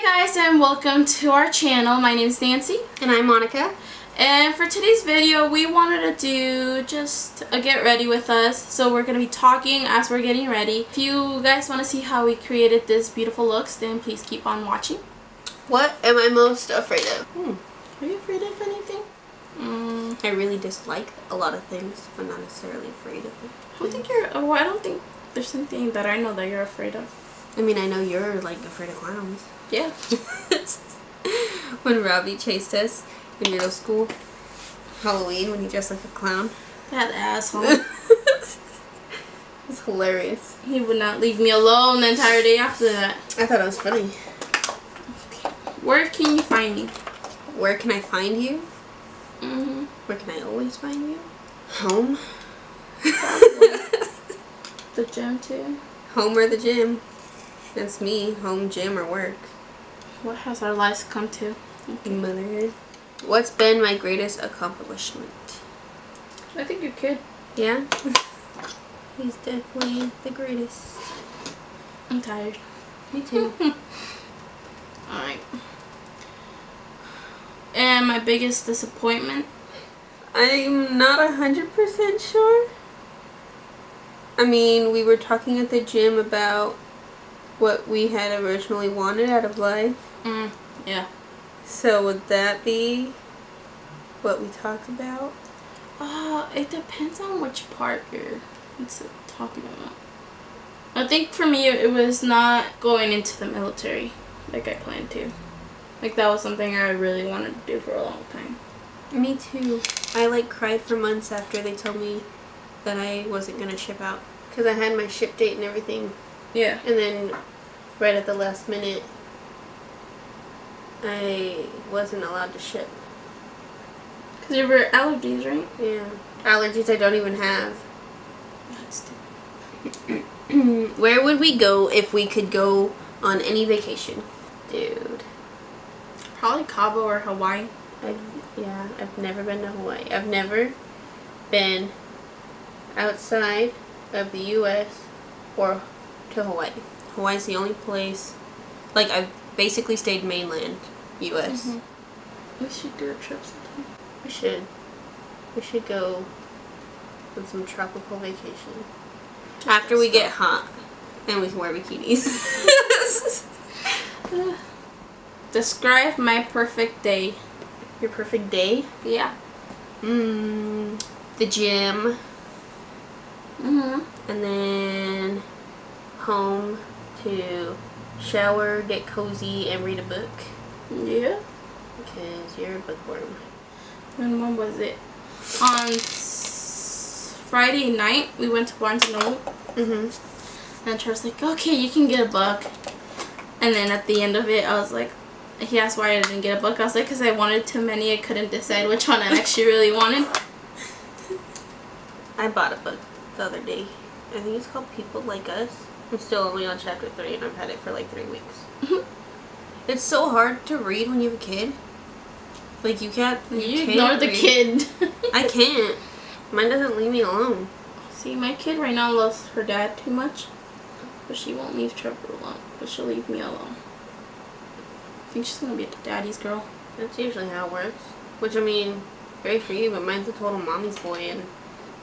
Hi guys, and welcome to our channel. My name is Nancy. And I'm Monica. And for today's video, we wanted to do just a get ready with us. So we're going to be talking as we're getting ready. If you guys want to see how we created this beautiful looks, then please keep on watching. What am I most afraid of? Are you afraid of anything? I really dislike a lot of things, but not necessarily afraid of it. I don't think there's anything that I know that you're afraid of. I mean, I know you're like afraid of clowns. Yeah. When Robbie chased us in middle school, Halloween, when he dressed like a clown. That asshole. It's hilarious. He would not leave me alone the entire day after that. I thought it was funny. Where can you find me? Where can I find you? Mm-hmm. Where can I always find you? Home. Probably. The gym too. Home or the gym. That's me. Home, gym, or work. What has our lives come to? Motherhood. What's been my greatest accomplishment? I think your kid. Yeah? He's definitely the greatest. I'm tired. Me too. Alright. And my biggest disappointment? I'm not 100% sure. I mean, we were talking at the gym about what we had originally wanted out of life. Yeah. So would that be what we talked about? It depends on which part you're talking about. I think for me it was not going into the military like I planned to. Like that was something I really wanted to do for a long time. Me too. I like cried for months after they told me that I wasn't going to ship out. Because I had my ship date and everything. Yeah. And then right at the last minute, I wasn't allowed to ship. Because you were allergies, right? Yeah. Allergies I don't even have. That's stupid. Where would we go if we could go on any vacation? Dude. Probably Cabo or Hawaii. I've never been to Hawaii. I've never been outside of the U.S. or to Hawaii. Hawaii's the only place, like I've basically stayed mainland U.S. We should do a trip sometime. We should. We should go on some tropical vacation. After we get hot and we can wear bikinis. Describe my perfect day. Your perfect day? Yeah. The gym. And then home to shower, get cozy, and read a book. Yeah. Because you're a bookworm. And when was it? On Friday night, we went to Barnes & Noble. And Charles was like, okay, you can get a book. And then at the end of it, I was like, he asked why I didn't get a book. I was like, because I wanted too many. I couldn't decide which one I actually really wanted. I bought a book the other day. I think it's called People Like Us. I'm still only on chapter 3 and I've had it for like 3 weeks. It's so hard to read when you have a kid. Like you can't ignore the kid. I can't. Mine doesn't leave me alone. See, my kid right now loves her dad too much. But she won't leave Trevor alone. But she'll leave me alone. I think she's gonna be a daddy's girl. That's usually how it works. Which, I mean, great for you, but mine's a total mommy's boy, and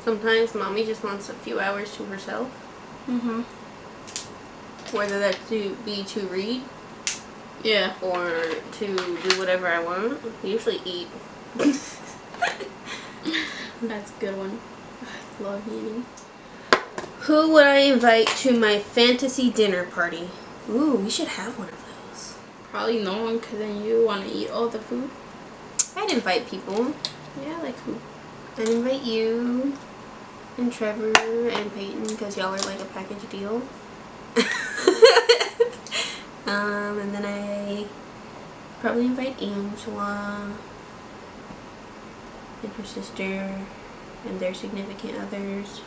sometimes mommy just wants a few hours to herself. Whether that to be to read. Yeah. Or to do whatever I want. Usually eat. That's a good one. I love eating. Who would I invite to my fantasy dinner party? Ooh, we should have one of those. Probably no one, because then you want to eat all the food. I'd invite people. Yeah, like who? I'd invite you and Trevor and Peyton, because y'all are like a package deal. And then I probably invite Angela and her sister and their significant others.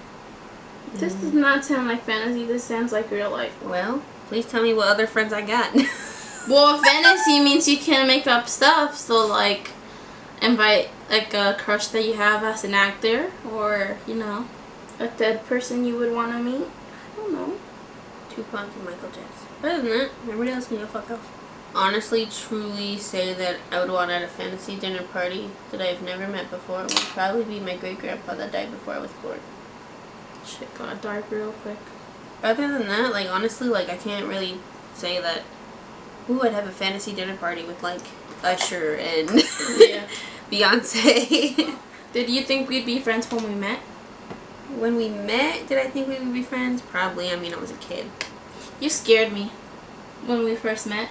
This does not sound like fantasy. This sounds like real life. Well, please tell me what other friends I got. Well, fantasy means you can make up stuff. So, like, invite, like, a crush that you have as an actor. Or, you know, a dead person you would want to meet. I don't know. Tupac and Michael Jackson. Other than that, everybody else can go fuck off. honestly, truly say that I would want at a fantasy dinner party that I've never met before would probably be my great-grandpa that died before I was born. Shit got dark real quick. Other than that, like, honestly, like, I can't really say that, ooh, I'd have a fantasy dinner party with, like, Usher and Yeah. Beyonce. Did you think we'd be friends when we met? When we met, did I think we would be friends? Probably. I mean, I was a kid. You scared me when we first met.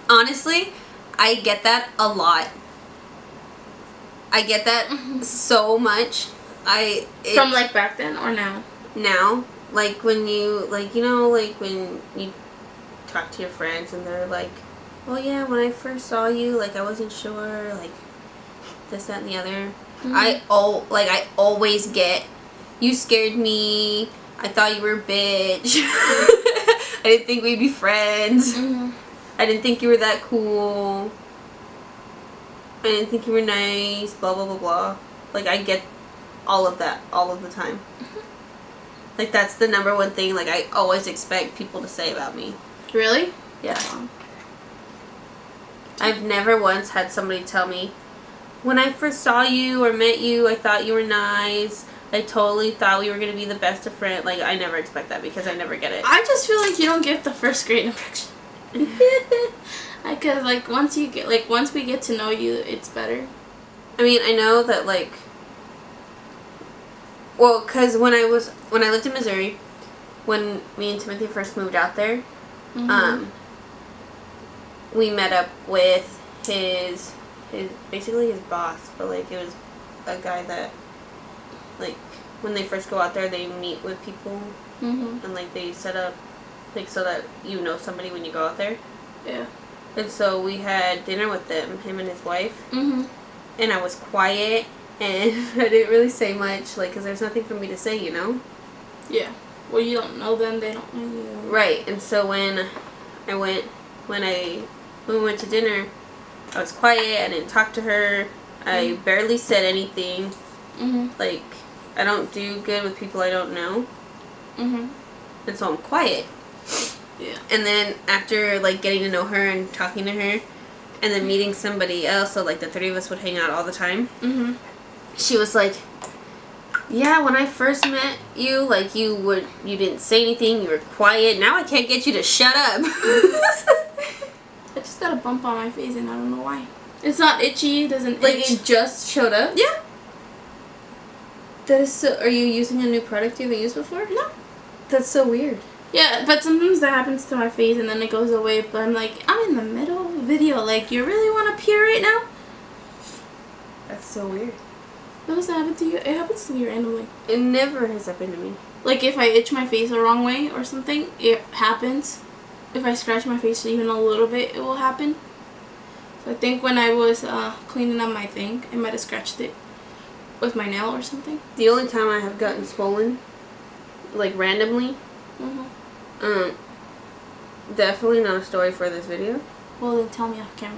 Honestly, I get that a lot. I get that so much. From, like, back then or now? Now. Like, when you, like, you know, like, when you talk to your friends and they're like, oh, yeah, when I first saw you, like, I wasn't sure, like, this, that, and the other. Mm-hmm. I always get, you scared me, I thought you were a bitch, I didn't think we'd be friends, Mm-hmm. I didn't think you were that cool, I didn't think you were nice, blah, blah, blah, blah. Like, I get all of that, all of the time. Mm-hmm. Like, that's the number one thing, like, I always expect people to say about me. Really? Yeah. I've never once had somebody tell me, when I first saw you or met you, I thought you were nice. I totally thought we were going to be the best of friends. Like, I never expect that because I never get it. I just feel like you don't get the first great impression. Because, like, once we get to know you, it's better. I mean, I know that, like, well, because when I lived in Missouri, when me and Timothy first moved out there, Mm-hmm. We met up with his basically his boss, but, like, it was a guy that, like, when they first go out there, they meet with people, Mm-hmm. and, like, they set up, like, so that you know somebody when you go out there. Yeah. And so we had dinner with them, him and his wife, Mm-hmm. and I was quiet, and I didn't really say much, like, because there's nothing for me to say, you know? Yeah. Well, you don't know them, they don't know you. Right, and so when we went to dinner, I was quiet, I didn't talk to her, I barely said anything. Mm-hmm. Like, I don't do good with people I don't know. Mm-hmm. And so I'm quiet. Yeah. And then after, like, getting to know her and talking to her, and then meeting somebody else, so, like, the three of us would hang out all the time, Mm-hmm. she was like, yeah, when I first met you, like, you didn't say anything, you were quiet, now I can't get you to shut up. I just got a bump on my face and I don't know why. It's not itchy, it doesn't Like, itch. it just showed up? Yeah. That is so... Are you using a new product you haven't used before? No. That's so weird. Yeah, but sometimes that happens to my face and then it goes away, but I'm like, I'm in the middle of a video, like, you really want to pee right now? That's so weird. What does that happen to you? It happens to me randomly. It never has happened to me. Like, if I itch my face the wrong way or something, it happens. If I scratch my face even a little bit, it will happen. So I think when I was cleaning up my thing, I might have scratched it with my nail or something. The only time I have gotten swollen, like, randomly, Mm-hmm. definitely not a story for this video. Well, then tell me off camera.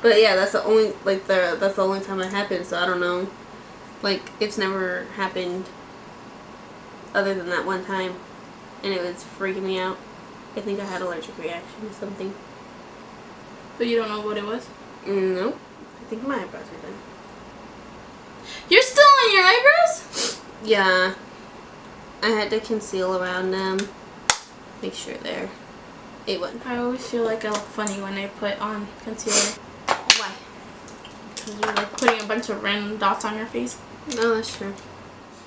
But yeah, that's the only, like, that's the only time it happened, so I don't know. Like, it's never happened other than that one time, and it was freaking me out. I think I had an allergic reaction to something. But you don't know what it was? Nope. I think my eyebrows are done. You're still on your eyebrows? Yeah. I had to conceal around them. Make sure they're A1. I always feel like I look funny when I put on concealer. Why? Because you're like putting a bunch of random dots on your face. No, that's true.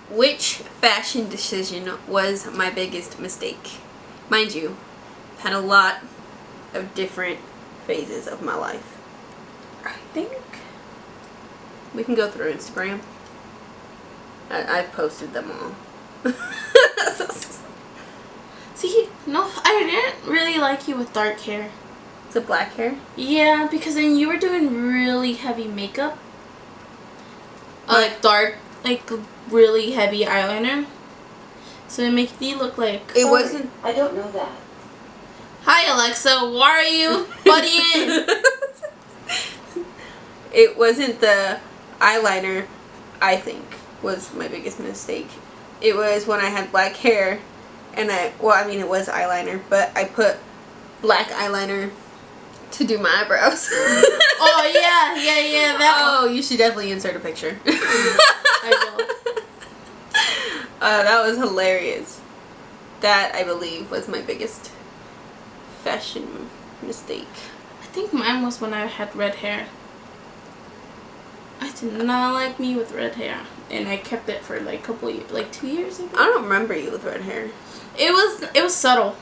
Which fashion decision was my biggest mistake? Mind you, I've had a lot of different phases of my life. I think We can go through Instagram. I've posted them all. See, no, I didn't really like you with dark hair. The black hair? Yeah, because then you were doing really heavy makeup. Like dark, like really heavy eyeliner. So it makes you look like... It wasn't... I don't know that. Hi Alexa, why are you butting in? It wasn't the eyeliner, I think, was my biggest mistake. It was when I had black hair and it was eyeliner, but I put black eyeliner to do my eyebrows. Oh yeah. Oh, you should definitely insert a picture. I will. That was hilarious. That, I believe, was my biggest fashion mistake. I think mine was when I had red hair. I did not like me with red hair, and I kept it for like a couple years, like 2 years ago. I don't remember you with red hair. It was subtle,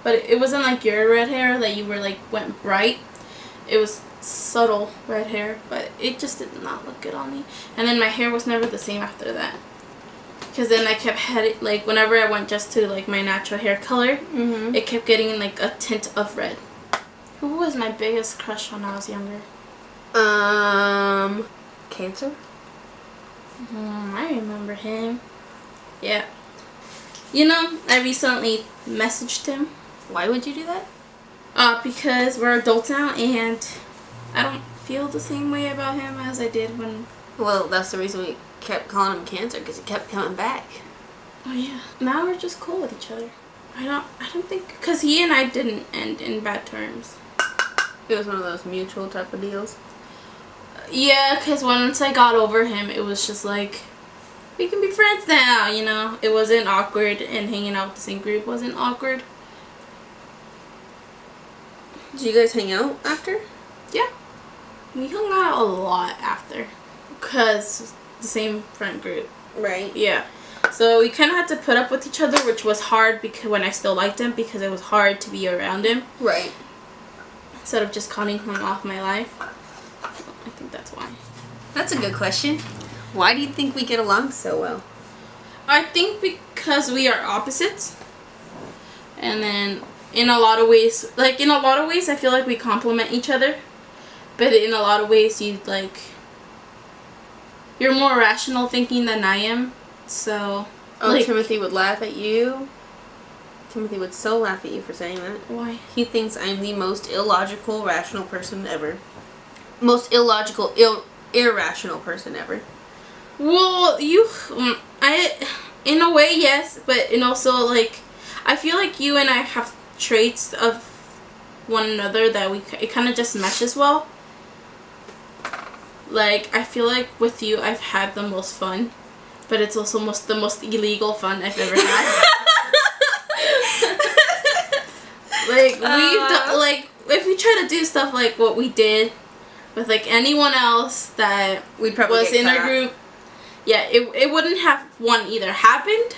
but it wasn't like your red hair that you were like went bright. It was subtle red hair, but it just did not look good on me. And then my hair was never the same after that. Because then I kept having, like, whenever I went just to, like, my natural hair color, it kept getting, like, a tint of red. Who was my biggest crush when I was younger? Cancer? I remember him. Yeah. You know, I recently messaged him. Why would you do that? Because we're adults now, and I don't feel the same way about him as I did when... Well, that's the reason we kept calling him Cancer, because he kept coming back. Oh yeah. Now we're just cool with each other. I don't think, because he and I didn't end in bad terms. It was one of those mutual type of deals. Yeah, because once I got over him, it was just like, we can be friends now, you know. It wasn't awkward, and hanging out with the same group wasn't awkward. Did you guys hang out after? Yeah. We hung out a lot after, because the same friend group. Right. Yeah. So we kind of had to put up with each other, which was hard because when I still liked him, because it was hard to be around him. Right. Instead of just cutting him off my life. I think that's why. That's a good question. Why do you think we get along so well? I think because we are opposites. And then in a lot of ways, I feel like we complement each other. But in a lot of ways, you're more rational thinking than I am. So, Timothy would laugh at you. Timothy would so laugh at you for saying that. Why? He thinks I'm the most illogical, rational person ever. Most illogical, irrational person ever. Well, in a way, yes, but also, I feel like you and I have traits of one another that it kind of just meshes well. Like, I feel like with you, I've had the most fun, but it's also the most illegal fun I've ever had. If we try to do stuff like what we did with anyone else that we'd probably was in our group, yeah, it wouldn't have either happened,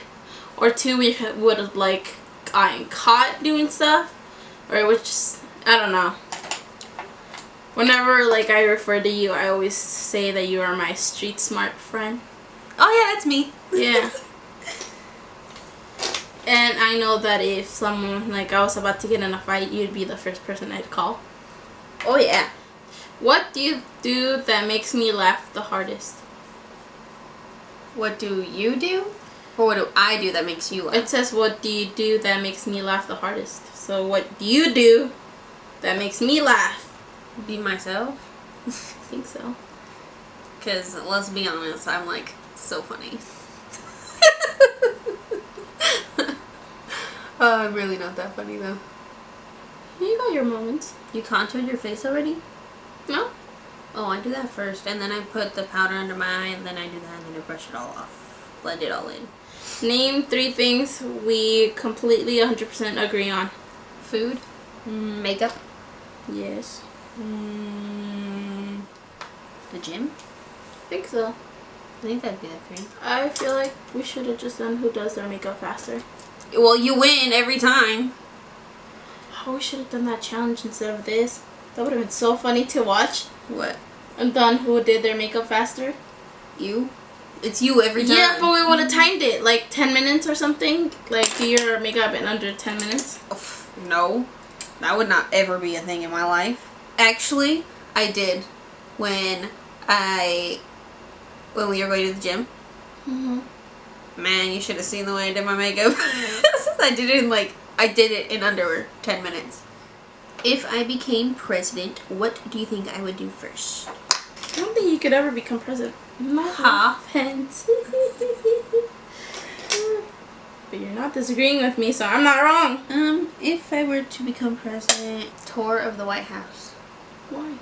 or two, we would have gotten caught doing stuff, or it was just, I don't know. Whenever I refer to you, I always say that you are my street smart friend. Oh yeah, that's me. Yeah. And I know that if someone, I was about to get in a fight, you'd be the first person I'd call. Oh yeah. What do you do that makes me laugh the hardest? What do you do? Or what do I do that makes you laugh? It says, what do you do that makes me laugh the hardest? So what do you do that makes me laugh? Be myself? I think so. Because, let's be honest, I'm so funny. I'm really not that funny though. You got your moments. You contoured your face already? No. Oh, I do that first, and then I put the powder under my eye, and then I do that, and then I brush it all off. Blend it all in. Name 3 things we completely 100% agree on. Food. Makeup. Yes. The gym? I think so. I think that'd be the 3. I feel like we should have just done who does their makeup faster. Well, you win every time. Oh, we should have done that challenge instead of this. That would have been so funny to watch. What? And done who did their makeup faster. You? It's you every time. Yeah, but we would have timed it 10 minutes or something. Do your makeup in under 10 minutes. No. That would not ever be a thing in my life. Actually, I did when we were going to the gym. Man, you should have seen the way I did my makeup. I did it in under 10 minutes. If I became president, what do you think I would do first? I don't think you could ever become president. Not offense. But you're not disagreeing with me, so I'm not wrong. If I were to become president, tour of the White House. Why?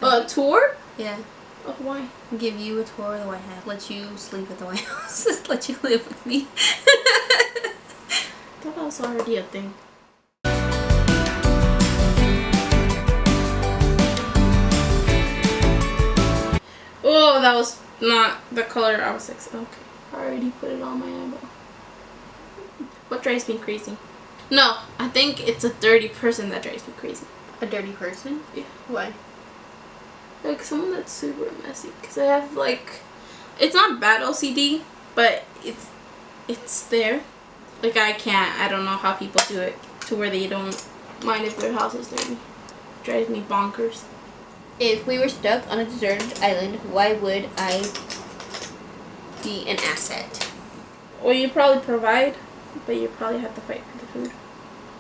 A tour? Yeah. Oh, why? Give you a tour of the White House. Let you sleep at the White House. Let you live with me. I thought that was already a thing. Oh, that was not the color I was like, okay. I already put it on my eyeball. What drives me crazy? No, I think it's a dirty person that drives me crazy. A dirty person? Yeah. Why? Like someone that's super messy. Because I have like, it's not bad OCD, but it's there. Like I don't know how people do it to where they don't mind if their house is dirty. It drives me bonkers. If we were stuck on a deserted island, why would I be an asset? Well, you probably provide, but you probably have to fight for the food.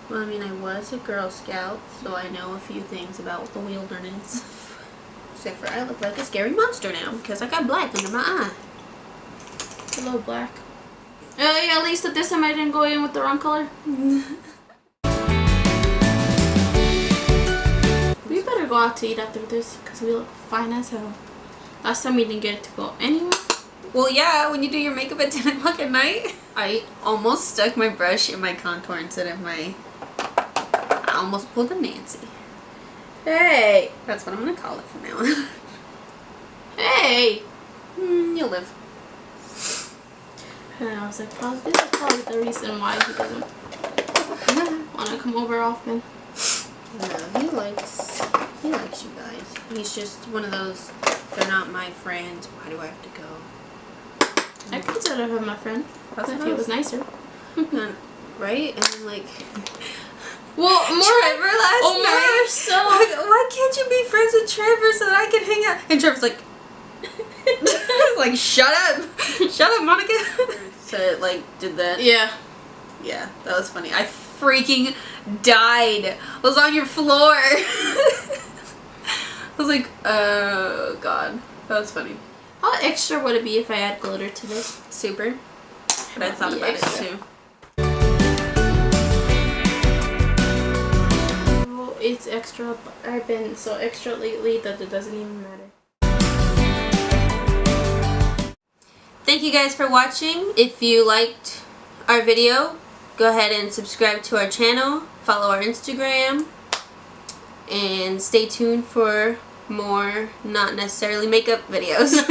Well, I mean, I was a Girl Scout, so I know a few things about the wilderness. Except for I look like a scary monster now because I got black under my eye. A little black. Yeah, at least at this time I didn't go in with the wrong color. We better go out to eat after this because we look fine as hell. Last time we didn't get to go anywhere. Well, yeah, when you do your makeup at 10 o'clock at night. I almost stuck my brush in my contour instead of my... I almost pulled a Nancy. Hey! That's what I'm going to call it from now on. Hey! You'll live. And I was like, this is probably the reason why he doesn't want to come over often. No, he likes you guys. He's just one of those, they're not my friends, why do I have to go? I consider him my friend. That's if he was nicer. Right? And then like... Well, more... Trevor last night. So... Like, why can't you be friends with Trevor so that I can hang out? And Trevor's like... like, shut up! Shut up, Monica! So, like, did that. Yeah. Yeah, that was funny. I freaking died. I was on your floor. I was like, oh god. That was funny. How extra would it be if I add glitter to this? Super. But I thought about it too. Well, it's extra. I've been so extra lately that it doesn't even matter. Thank you guys for watching. If you liked our video, go ahead and subscribe to our channel, follow our Instagram, and stay tuned for more not necessarily makeup videos.